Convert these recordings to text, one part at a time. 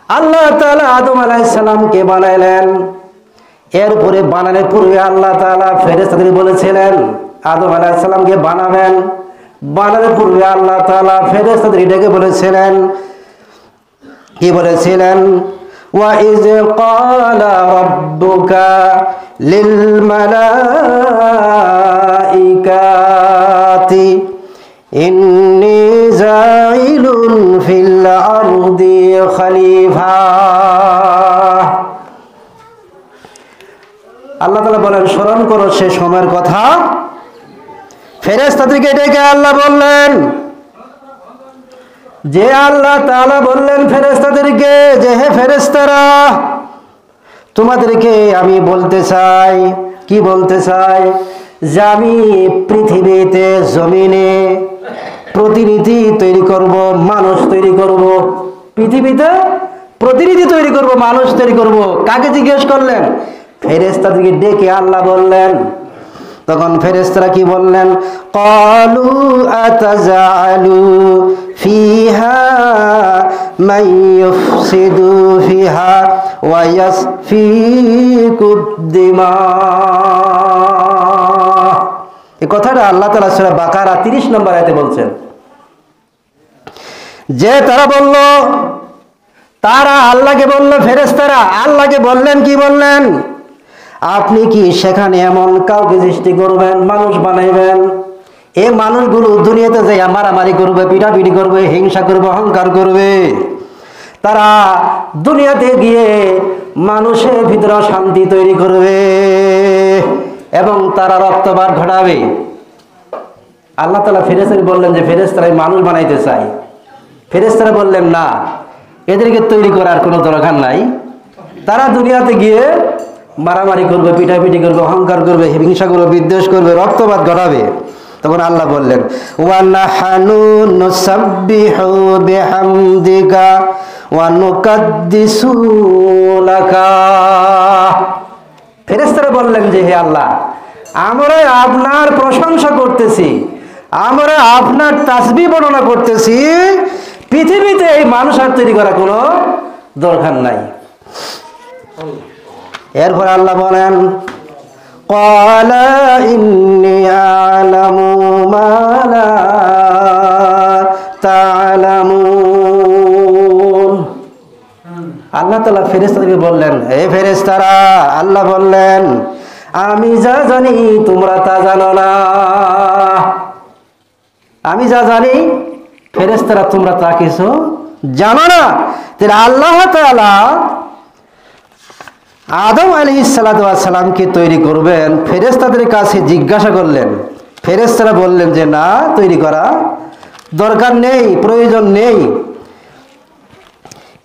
আল্লাহ তাআলা আদম আলাইহিস সালামকে বানাইলেন। এরপরে বানানোর পূর্বে আল্লাহ তাআলা ফেরেশতাদের বলেছিলেন আদম আলাইহিস সালামকে বানাবেন। বানানোর পূর্বে আল্লাহ তাআলা ফেরেশতাদের ডেকে বলেছিলেন, কি বলেছিলেন? ওয়া ইয ক্বালা রাব্বুকা লিল মালাইকাতি ইন্নী জাইলুন ফিল আরদি খলিফা। আল্লাহ তাআলা বলেন, স্মরণ করো সে সময়ের কথা। ফেরেশতাদেরকে ডেকে আল্লাহ বললেন, যে আল্লাহ তাআলা বললেন ফেরেশতাদেরকে যে হে ফেরেশতারা, তোমাদেরকে আমি বলতে চাই, কি বলতে চাই? যে আমি পৃথিবীতে জমিনে প্রতিনিধি তৈরি করব, মানুষ তৈরি করব। পৃথিবীতে প্রতিনিধি তৈরি করব, মানুষ তৈরি করব। কাকে জিজ্ঞেস করলেন? ফেরেশতাদেরকে ডেকে আল্লাহ বললেন। তখন ফেরেশতারা কি বললেন? ক্বালু আতাজালু ফিহা মান ইউফসিদু ফিহা ওয়া ইয়াসফিকুদ দিমা। এই কথাটা আল্লাহ তাআলা সূরা বাকারা 30 নম্বর আয়াতে বলছেন। যে তারা বলল, তারা আল্লাহকে বলল, ফেরেশতারা আল্লাহকে বললেন, কি বললেন? আপনি কি সেখানে এমন কাউকে সৃষ্টি করবেন, মানুষ বানাইবেন, এই মানুষগুলো দুনিয়াতে যে মারামারি করবে, পিটাপিটি করবে, হিংসা করবে, অহংকার করবে। তারা দুনিয়াতে গিয়ে মানুষের ভিতরে শান্তি তৈরি করবে এবং তারা রক্তপাত ঘটাবে। আল্লাহ তাআলা ফেরেশতাদের বললেন যে ফেরেশতারা মানুষ বানাইতে চায়। ফেরেশতারা বললেন, না, এদেরকে তৈরি করার কোনো দরকার নাই। তারা দুনিয়াতে গিয়ে মারামারি করবে, পিটাপিটি করবে, অহংকার করবে, হিংসা করবে, বিদ্বেষ করবে, রক্তপাত ঘটাবে। তখন আল্লাহ বললেন, ওয়া নাহানু নুসাব্বিহু বিহামদিকা ওয়া নুকাদ্দিসু লাকা। ফেরেশতারা বললেন যে হে আল্লাহ, আমরা আপনার প্রশংসা করতেছি, আমরা আপনার তাসবিহ বর্ণনা করতেছি। পৃথিবীতে এই মানুষ আর তৈরি করা কোনো দরকার নাই। এরপর আল্লাহ বলেন, ক্বালা ইন্নী আ'লামু মা লা তা'লামুন। আল্লাহ তাআলা ফেরেশতাদেরকে বললেন, হে ফেরেশতারা, আল্লাহ বললেন, আমি যা জানি তোমরা তা জানো না। আমি যা জানি ফেরেশতারা তোমরা তা কিছু জানো না। তাহলে আল্লাহ তাআলা আদম আলাইহিস সালামকে তৈরি করবেন, ফেরেশতাদের কাছে জিজ্ঞাসা করলেন। ফেরেশতারা বললেন যে না, তৈরি করা দরকার নেই, প্রয়োজন নেই।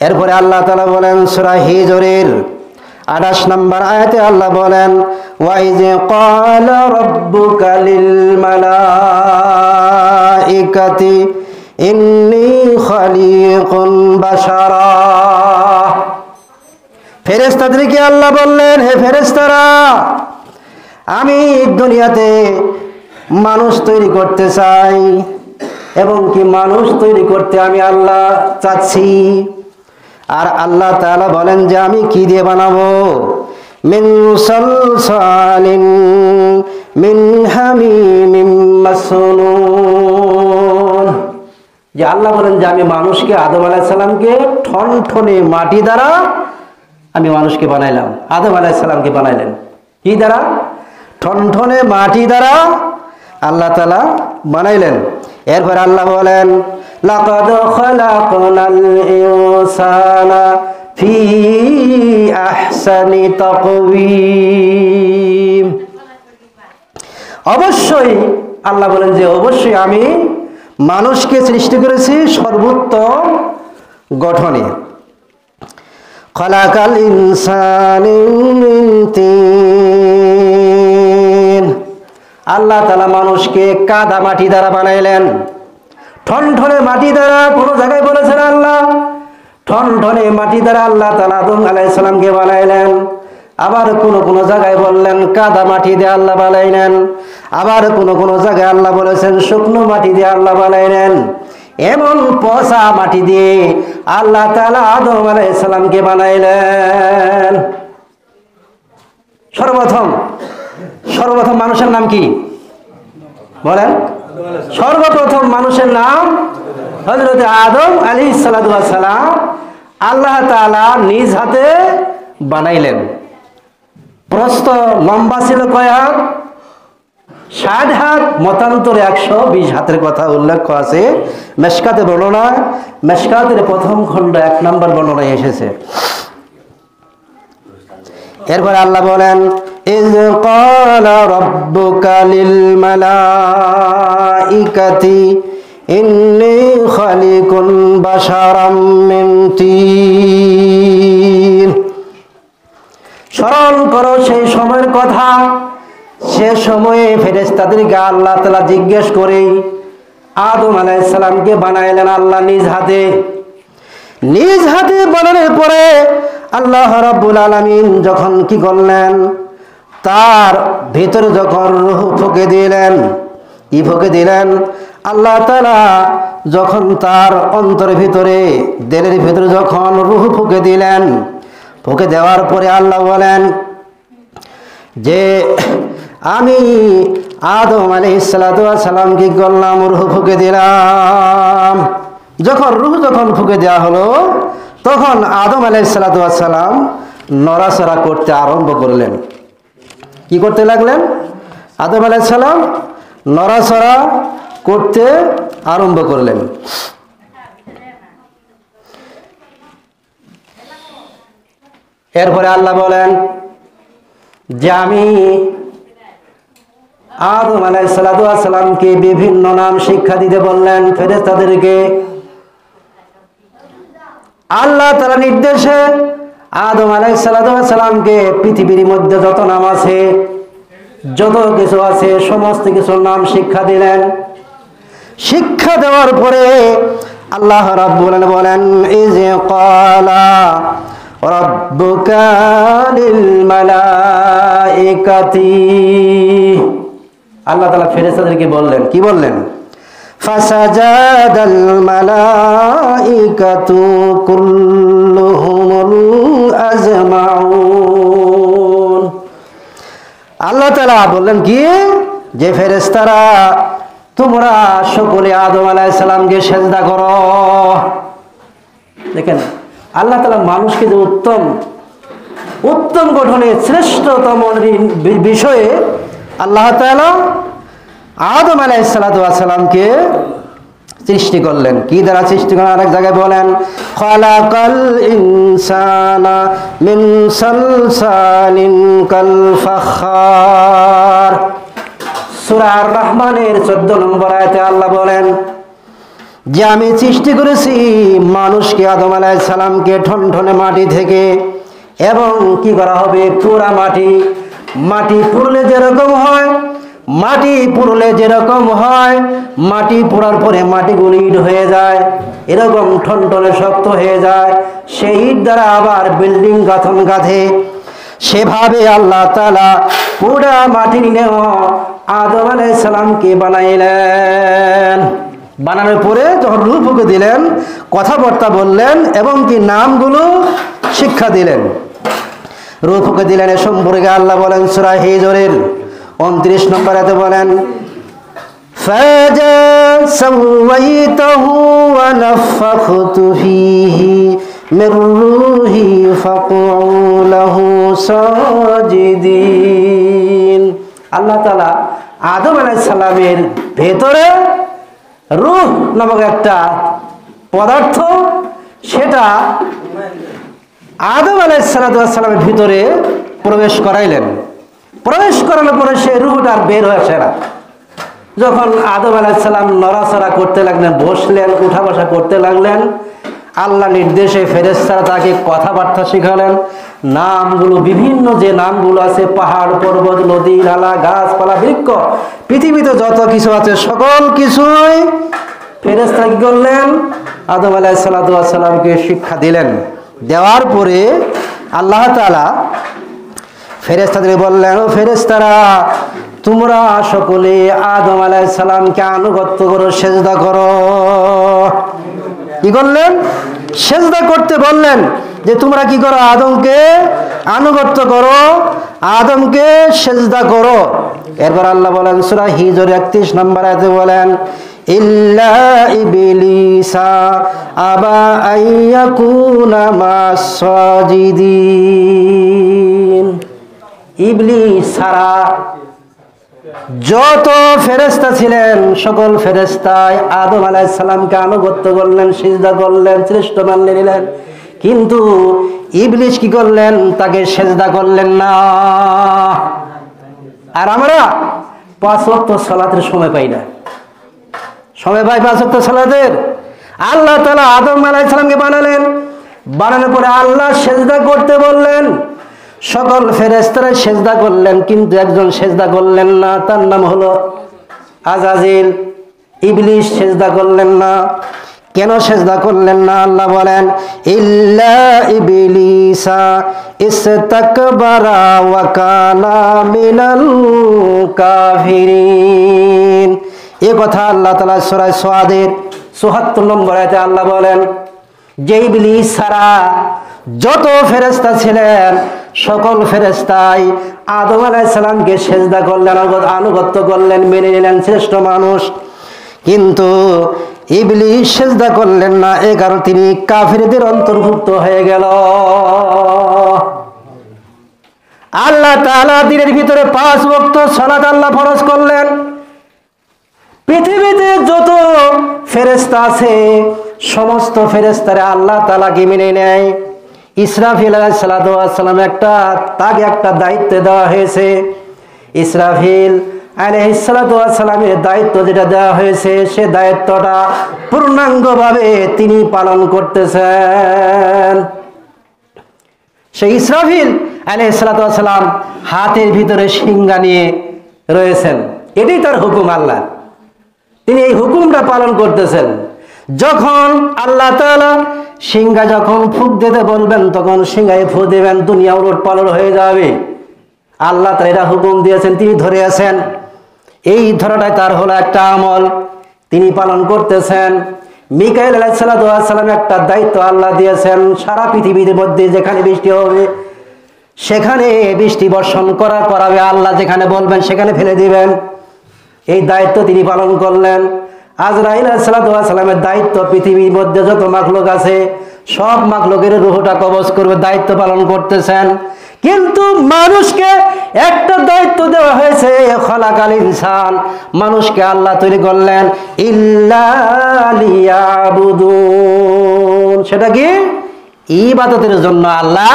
এরপরে আল্লাহ তাআলা বলেন সূরা হিজরের 28 নম্বর আয়াতে আল্লাহ বলেন, ওয়া ইয ক্বালা রাব্বুকা লিল মালাইকাতি ইন্নী খালিকুন বাশারা। ফেরেশতাদেরকে আল্লাহ বললেন, হে ফেরেশতারা, আমি দুনিয়াতে মানুষ তৈরি করতে চাই এবং কি মানুষ তৈরি করতে আমি আল্লাহ চাচ্ছি। আর আল্লাহ তাআলা বলেন যে আমি কি দিয়ে বানাবো? মিন সালসালিন মিন হামিমিম মাসনুন। যে আল্লাহ বলেন যে আমি মানুষকে, আদম আলাইহিস সালামকে ঠনঠনে মাটি দ্বারা আমি মানুষকে বানাইলাম। আদম আলাইহিস সালামকে বানাইলেন কি দ্বারা? ঠনঠনে মাটি দ্বারা আল্লাহ তাআলা বানাইলেন। এরপর আল্লাহ বলেন, লাকাদ খালাকনাল ইনসানা ফি আহসানি তাকওয়িম। অবশ্যই আল্লাহ বলেন যে অবশ্যই আমি মানুষকে সৃষ্টি করেছি সর্বোত্তম গঠনে। খালাকাল ইনসানা মিন তিন। আল্লাহ তাআলা মানুষকে কাদা মাটি দ্বারা বানাইলেন। ঠনঠনে মাটি দ্বারা কোন জায়গায় বলেছেন আল্লাহ, ঠনঠনে মাটি দ্বারা আল্লাহ তাআলা আদম আলাইহিস সালামকে বানাইলেন। আবার কোন জায়গায় বললেন কাদা মাটি দিয়ে আল্লাহ বানাইলেন। আবার কোন জায়গায় আল্লাহ বলেছেন শুকনো মাটি দিয়ে আল্লাহ বানাইলেন। এমন পচা মাটি দিয়ে আল্লাহ তাআলা আদম আলাইহিস সালামকে বানাইলেন। সর্বপ্রথম মানুষের নাম কি বলেন? সর্বপ্রথম মানুষের নাম হযরত আদম আলাইহিস সালাম আল্লাহ তাআলা নিজ হাতে বানাইলেন। প্রস্থ লম্বা ছিল কয় হাত? 60 হাত, মতান্তরে 120 হাতের কথা উল্লেখ আছে মেশকাতে বর্ণনা, মেশকাতের প্রথম খণ্ড 1 নম্বর বর্ণনায় এসেছে। এরপর আল্লাহ বলেন, ইয ক্বালা রাব্বুকা লিল মালাইকাতি ইন্নী খালিকুন বাশারাম মিন তিন। স্মরণ করো সেই সময়ের কথা, সে সময়ে ফেরেশতাদেরকে আল্লাহ তাআলা জিজ্ঞেস করে আদম আলাইহিস সালামকে বানাইলেন আল্লাহ নিজ হাতে। নিজ হাতে বানানোর পরে আল্লাহ রাব্বুল আলামিন যখন কি করলেন, তার ভিতরে যখন রূহ ফুঁকে দিলেন, কি ফুঁকে দিলেন? আল্লাহ তাআলা যখন তার অন্তরের ভিতরে, দিলের ভিতরে যখন রূহ ফুঁকে দিলেন, ফুঁকে দেওয়ার পরে আল্লাহ বলেন যে আমি আদম আলাইহিস সালাম কি করলাম? রূহ ফুঁকে দিলাম। যখন রূহ ফুঁকে দেওয়া হলো, তখন আদম আলাইহিস সালাম নড়াচড়া করতে আরম্ভ করলেন। কি করতে লাগলেন? আদম আলাইহিস সালাম নড়াচড়া করতে আরম্ভ করলেন। এরপরে আল্লাহ বলেন যে আমি আদম আলাইহিস সালামকে বিভিন্ন নাম শিক্ষা দিতে বললেন ফেরেশতাদেরকে। আল্লাহ তাআলা নির্দেশে আদম আলাইহিস সালামকে পৃথিবীর মধ্যে যত নাম আছে, যত কিছু আছে, সমস্ত কিছুর নাম শিক্ষা দিলেন। শিক্ষা দেওয়ার পরে আল্লাহ রাব্বুল আলামিন বলেন, ইয ক্বালা রাব্বুকা লিল মালাইকাতি। আল্লাহ তাআলা ফেরেশতাদেরকে বললেন, কি বললেন? ফাসাজাদাল মালাইকাতু কুল্লুহুম আজমাউন। আল্লাহ তাআলা বললেন কি, যে ফেরেশতারা তোমরা সকলে আদম আলাইহিস সালামকে সেজদা করো। দেখেন আল্লাহ তাআলা মানুষকে যে উত্তম গঠনে শ্রেষ্ঠতম বিষয়ে আল্লাহ তাআলা আদম আলাইহিস সালামকে সৃষ্টি করলেন। কি দ্বারা সৃষ্টি করলেন? আরেক জায়গায় বলেন, খালাকাল ইনসানা মিন সালসালিন কাল ফাখার। সূরা আর রহমানের 14 নম্বর আয়াতে আল্লাহ বলেন যে আমি সৃষ্টি করেছি মানুষকে, আদম আলাইহিস সালামকে ঠনঠনে মাটি থেকে, এবং কি করা হবে? পুরা মাটি। মাটি পুড়লে যেরকম হয়, মাটি পোড়ার পরে মাটিগুলি ইট হয়ে যায়, এরকম ঠনঠনে শক্ত হয়ে যায়। সেই ইট দ্বারা আবার বিল্ডিং গাঁথে। সেভাবে আল্লাহ তাআলা পুরা মাটি নিয়ে আদম আলাইহিস সালামকে বানাইলেন। বানানোর পরে যখন রূহ ফুঁকে দিলেন, কথাবার্তা বললেন এবং কি নামগুলো শিক্ষা দিলেন, রূহ ফুঁকে দিলেন। এ সম্পর্কে আল্লাহ বলেন সূরা হিজরের 29 নম্বর আয়াতে বলেন, ফাজা সাওয়াইতাহু ওয়া নাফাখতু ফীহি মির রূহি ফাকউ লাহু সাজিদিন। আল্লাহ তাআলা আদম আলাইহিস সালামের ভেতরে রূহ নামক একটা পদার্থ, সেটা আদম আলাইহিস সালামের ভিতরে প্রবেশ করাইলেন। প্রবেশ করানোর পরে সে রূহটা বের হয়ে আসে না। যখন আদম আলাইহিস সালাম নড়াচড়া করতে লাগলেন, বসলেন, উঠা বসা করতে লাগলেন, আল্লাহ নির্দেশে ফেরেশতারা তাকে কথাবার্তা শিখালেন। নামগুলো, বিভিন্ন যে নামগুলো আছে, পাহাড়, পর্বত, নদী, নালা, গাছপালা, বৃক্ষ, পৃথিবীতে যত কিছু আছে সকল কিছুই ফেরেশতারা কি করলেন? আদম আলাইহিস সালামকে শিক্ষা দিলেন। দেওয়ার পরে আল্লাহ তাআলা ফেরেশতাদের বললেন, ও ফেরেশতারা তোমরা সকলে আদম আলাইহিস সালামকে আনুগত্য করো, সেজদা করো। কি করলেন? সেজদা করতে বললেন, যে তোমরা কি করো? আদমকে আনুগত্য করো, আদমকে সেজদা করো। এরপর আল্লাহ বলেন সূরা হিজর 31 নম্বর আয়াতে বলেন, ইল্লা ইবলিসা আবা আইয়াকুনা মাস সাজিদিন। ইবলিস ছাড়া যত ফেরেশতা ছিলেন সকল ফেরেশতাই আদম আলাইহিস সালামকে আনুগত্য করলেন, সিজদা করলেন, শ্রেষ্ঠ মানলে নিলেন। কিন্তু ইবলিস কি করলেন? তাকে সিজদা করলেন না। আর আমরা 5 ওয়াক্ত সালাতের সময় পাই না। সময় পাই 5 ওয়াক্ত সালাতের? আল্লাহ তাআলা আদম আলাইহিস সালামকে বানালেন, বানানোর পরে আল্লাহ সিজদা করতে বললেন, সকল ফেরেশতারা সেজদা করলেন, কিন্তু একজন সেজদা করলেন না, তার নাম হলো আজাজিল। ইবলিস সেজদা করলেন না। কেন সেজদা করলেন না? আল্লাহ বলেন, ইল্লা ইবলিসা ইসতাকবারা ওয়া কানা মিনাল কাফিরিন। এই কথা আল্লাহ তাআলা সূরা সাদের ৭৪ নম্বর আয়াতে আল্লাহ বলেন যে ইবলিস ছাড়া যত ফেরেশতা ছিলেন সকল ফেরেশতাই আদম আলাইহিস সালামকে সেজদা করলেন, আনুগত্য করলেন, মেনে নিলেন, শ্রেষ্ঠ মানুষ। কিন্তু ইবলিস সেজদা করলেন না, এই কারণে তিনি কাফিরদের অন্তর্ভুক্ত হয়ে গেল। আল্লাহ তাআলা দিনের ভিতরে 5 ওয়াক্ত সালাত আল্লাহ ফরজ করলেন। পৃথিবীতে যত ফেরেশতা আছে সমস্ত ফেরেশতারা আল্লাহ তাআলাকে মেনে নেয়। ইসরাফিল আলাইহিস সালাতু ওয়াস সালাম তাকে একটা দায়িত্ব দেওয়া হয়েছে। ইসরাফিল আলাইহিস সালাতু ওয়াস সালামের দায়িত্ব যেটা দেওয়া হয়েছে, সে দায়িত্বটা পূর্ণাঙ্গভাবে তিনি পালন করতেছেন। সেই ইসরাফিল আলাইহিস সালাতু ওয়াস সালাম হাতের ভিতরে সিংহা নিয়ে রয়েছেন। এটাই তার হুকুম আল্লাহ। তিনি এই হুকুমটা পালন করতেছেন। যখন আল্লাহ তাআলা সিংহা যখন ফুঁক দিতে বলবেন তখন সিংহায় ফুঁ দেবেন, দুনিয়া উলট পালট হয়ে যাবে। আল্লাহ তাআলা এটা হুকুম দিয়েছেন, তিনি ধরে আছেন। এই ধরাটাই তার হলো একটা আমল, তিনি পালন করতেছেন। মিকাইল আলাইহিস সালাতু ওয়াস সালাম একটা দায়িত্ব আল্লাহ দিয়েছেন, সারা পৃথিবীর মধ্যে যেখানে বৃষ্টি হবে সেখানে বৃষ্টি বর্ষণ করাবে। আল্লাহ যেখানে বলবেন সেখানে ফেলে দিবেন। এই দায়িত্ব তিনি পালন করলেন। আজরাইল আলাইহিস সালাতু ওয়াস সালামের দায়িত্ব পৃথিবীর মধ্যে যত মাখলুক আছে সব মাখলুকের রূহটা কবজ করবে, দায়িত্ব পালন করতেছেন। কিন্তু মানুষকে একটা দায়িত্ব দেওয়া হয়েছে, খলাকাল ইনসান, মানুষকে আল্লাহ তৈরি করলেন ইল্লা লিয়াবুদুন। সেটা কি? ইবাদতের জন্য আল্লাহ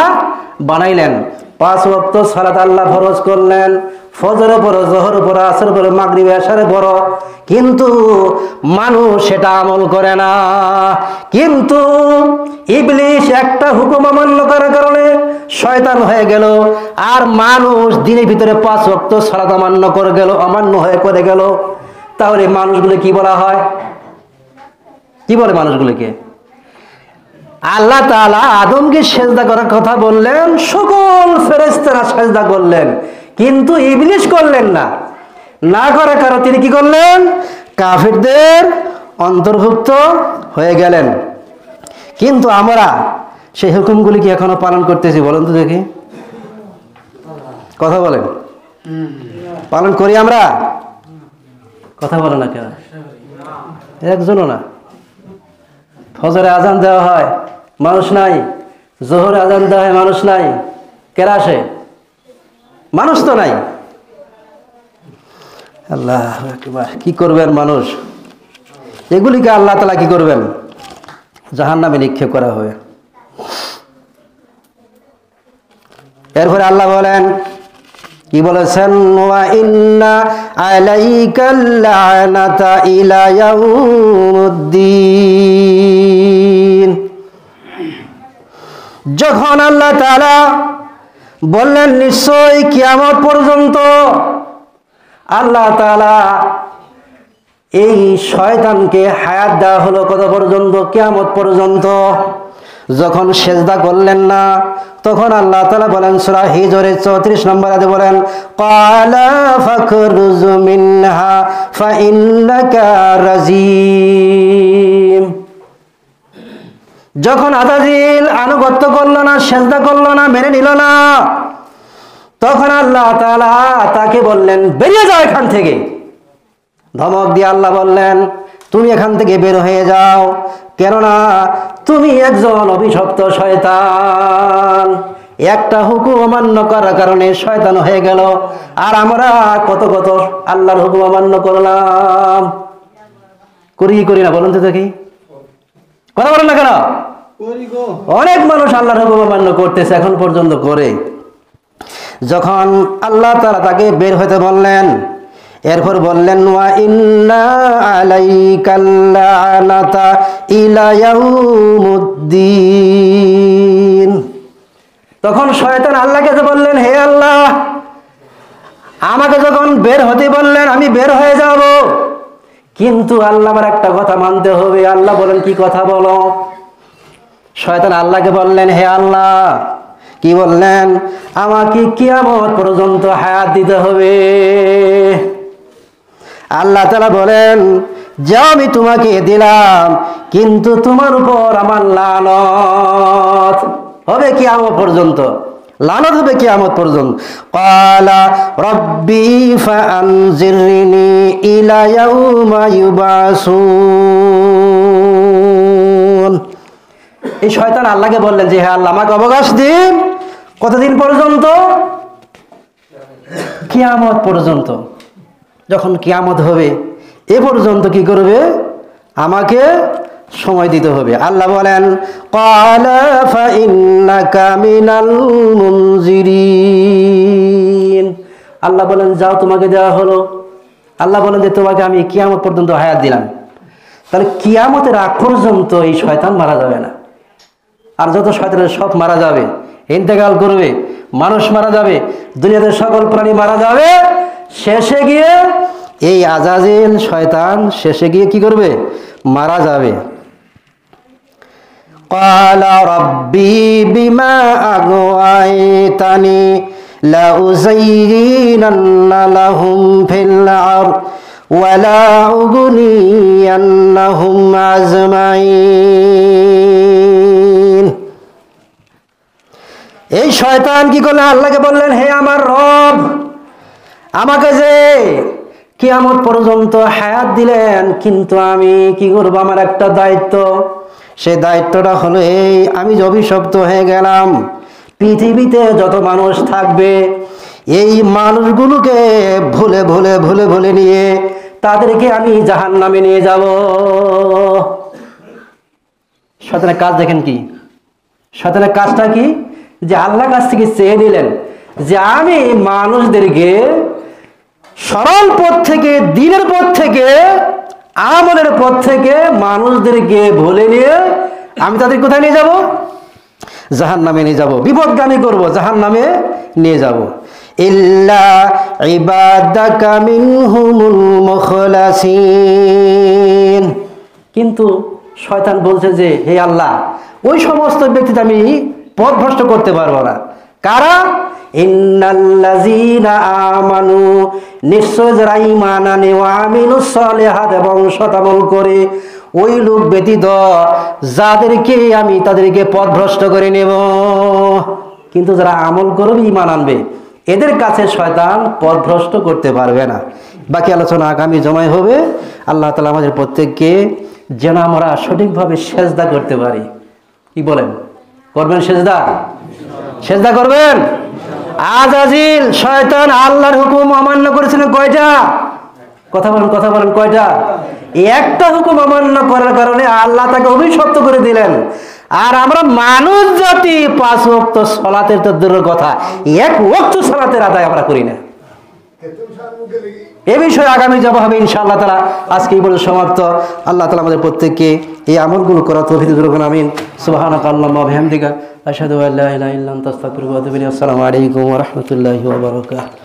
বানাইলেন। 5 ওয়াক্ত সালাত আল্লাহ ফরজ করলেন, ফজরে পড়ো, জোহরে পড়ো, আসরে পড়ো, মাগরিবে এশারে পড়ো। কিন্তু মানুষ সেটা আমল করে না। কিন্তু ইবলিস একটা হুকুম অমান্য করার কারণে শয়তান হয়ে গেল, আর মানুষ দিনের ভিতরে 5 ওয়াক্ত সালাত অমান্য হয়ে করে গেল। তাহলে মানুষগুলো কি বলা হয়? কি বলে মানুষগুলোকে? আল্লাহ তাআলা আদমকে সেজদা করার কথা বললেন, সকল ফেরেশতারা সেজদা করলেন, কিন্তু ইবলিস করলেন না। না করার কারণে তিনি কি করলেন? কাফিরদের অন্তর্ভুক্ত হয়ে গেলেন। কিন্তু আমরা সেই হুকুমগুলি কি এখনো পালন করতেছি? বলেন তো দেখি, কথা বলেন। পালন করি আমরা? কথা বলে না কেন? একজনও না। ফজরে আজান দেওয়া হয়, মানুষ নাই। জোহরে আজান দেওয়া হয়, মানুষ নাই। কেরা আসে? মানুষ তো নাই। আল্লাহ আকবার, কি করবেন মানুষ? এগুলিকে আল্লাহ তাআলা কি করবেন? জাহান্নামে নিক্ষেপ করা হবে। এরপরে আল্লাহ বলেন, কি বলেছেন? ওয়া ইন্না আলাইকাল লানাতা ইলা ইয়াউমুদ্দিন। যখন আল্লাহ তাআলা বললেন নিশ্চয় কিয়ামত পর্যন্ত, আল্লাহ তাআলা এই শয়তানকে হায়াত দেওয়া হলো কত পর্যন্ত? কিয়ামত পর্যন্ত। যখন সেজদা করলেন না, তখন আল্লাহ তাআলা বলেন সূরা হিজরের 34 নম্বর আয়াতে বলেন, ক্বালা ফাখরুজ মিনহা ফাইন্নাকা রাজিম। যখন আজাজিল আনুগত্য করলো না, সেজদা করলো না, মেনে নিল না, তখন আল্লাহ তাআলা তাকে বললেন বেরিয়ে যাও এখান থেকে। ধমক দিয়ে আল্লাহ বললেন তুমি এখান থেকে বের হয়ে যাও, কেননা তুমি একজন অভিশপ্ত শয়তান। একটা হুকুম অমান্য করার কারণে শয়তান হয়ে গেল, আর আমরা কত কত আল্লাহর হুকুম অমান্য করলাম। করি না বলুন তো দেখি, কথা বলেন না কেন? অনেক মানুষ আল্লাহর হুকুম অমান্য করতেছে, এখন পর্যন্ত করে। যখন আল্লাহ তাআলা তাকে বের হতে বললেন, এরপর বললেন ওয়া ইন্না আলাইকাল লানাতা ইলা ইয়াউমুদ্দিন। তখন শয়তান আল্লাহকে বললেন হে আল্লাহ, আমাকে যখন বের হতে বললেন আমি বের হয়ে যাব, কিন্তু আল্লাহ আমার একটা কথা মানতে হবে। আল্লাহ বলেন কি কথা বলো? শয়তান আল্লাহকে বললেন হে আল্লাহ, কি বললেন? আমাকে কিয়ামত পর্যন্ত হায়াত দিতে হবে। আল্লাহ তাআলা বলেন যা আমি তোমাকে দিলাম, কিন্তু তোমার উপর আমার লানত হবে কিয়ামত পর্যন্ত, লানত হবে কিয়ামত পর্যন্ত। ক্বালা রাব্বি ফাআনজিরনি ইলা ইয়াউমা ইউবাসুন। এই শয়তান আল্লাহকে বললেন যে হে আল্লাহ, আমাকে অবকাশ দিন। কতদিন পর্যন্ত? কিয়ামত পর্যন্ত। যখন কিয়ামত হবে এ পর্যন্ত কি করবে? আমাকে সময় দিতে হবে। আল্লাহ বলেন ক্বালা ফাইন্নাকা মিনাল মুনজিরিন। আল্লাহ বলেন যাও, তোমাকে দেওয়া হলো। আল্লাহ বলেন যে তোমাকে আমি কিয়ামত পর্যন্ত হায়াত দিলাম। তাহলে কিয়ামতের আগ পর্যন্ত এই শয়তান মারা যাবে না। আর যত শয়তানের সব মারা যাবে, ইন্তেকাল করবে, মানুষ মারা যাবে, দুনিয়াতে সকল প্রাণী মারা যাবে। শেষে গিয়ে এই আজাজিল শয়তান শেষে গিয়ে কি করবে? মারা যাবে। ক্বালা রাব্বি বিমা আগওয়াইতানি লাউযায়্যিনান্না লাহুম ফিল আরদ ওয়া লা উগনিয়ান্নাহুম আজমাইন। এই শয়তান কি করলেন? আল্লাহকে বললেন হে আমার রব, আমাকে যে কিয়ামত পর্যন্ত হায়াত দিলেন, কিন্তু আমি কি করব? আমার একটা দায়িত্ব। সেই দায়িত্বটা হলো এই, আমি যে অভিশপ্ত হয়ে গেলাম, পৃথিবীতে যত মানুষ থাকবে এই মানুষগুলোকে ভুলে ভুলে ভুলে ভুলে নিয়ে তাদেরকে আমি জাহান্নামে নিয়ে যাব। শয়তানের কাজ দেখেন কি? শয়তানের কাজটা কি? যে আল্লাহর কাছ থেকে চেয়ে নিলেন যে আমি মানুষদেরকে সরল পথ থেকে, দিনের পথ থেকে, আমলের পথ থেকে মানুষদেরকে ভুলে নিয়ে আমি তাদের কোথায় নিয়ে যাব? জাহান্নামে নিয়ে যাব, বিপদগামী করব, জাহান্নামে নিয়ে যাব। ইল্লা ইবাদাকা মিনহুমুল মুখলাসিন। কিন্তু শয়তান বলছে যে হে আল্লাহ, ওই সমস্ত ব্যক্তিতে আমি পথভ্রষ্ট করতে পারবো না। কারা? ইন্নাল্লাযীনা আমানু, নিশ্চয় যারা ঈমান আনে, ওয়া আমিলুস সালিহাত, এবং সৎ আমল করে, ওই লোক ব্যতীত যাদেরকে আমি তাদেরকে পথভ্রষ্ট করে নেব। কিন্তু যারা আমল করবে, ঈমান আনবে, এদের কাছে শয়তান পথভ্রষ্ট করতে পারবে না। বাকি আলোচনা আগামী জমায় হবে। আল্লাহ তাআলা আমাদের প্রত্যেককে যেন আমরা সঠিকভাবে সেজদা করতে পারি। কি বলেন? করবেন সেজদা? সেজদা করবেন? আজাজিল শয়তান আল্লাহর হুকুম অমান্য করেছিল কয়টা? কথা বলেন কয়টা? একটা হুকুম অমান্য করার কারণে আল্লাহ তাকে অভিশপ্ত করে দিলেন। আর আমরা মানুষ জাতি 5 ওয়াক্ত সালাতের তো দূরের কথা, 1 ওয়াক্ত সালাতের আদায় আমরা করি না। এ বিষয়ে আগামী যাব হবে ইনশাআল্লাহ তাআলা। আজকে এই বলে সমাপ্ত। আল্লাহ তাআলা আমাদের প্রত্যেককে এই আমলগুলো করার তৌফিক দান করুন। আমিন। সুবহানাকা আল্লাহুম্মা ওয়া বিহামদিকা আশহাদু আল্লা ইলাহা ইল্লা আনতা আস্তাগফিরুকা ওয়া আতুবু ইলাইক। আসসালামু আলাইকুম ওয়া রাহমাতুল্লাহি ওয়া বারাকাতুহু।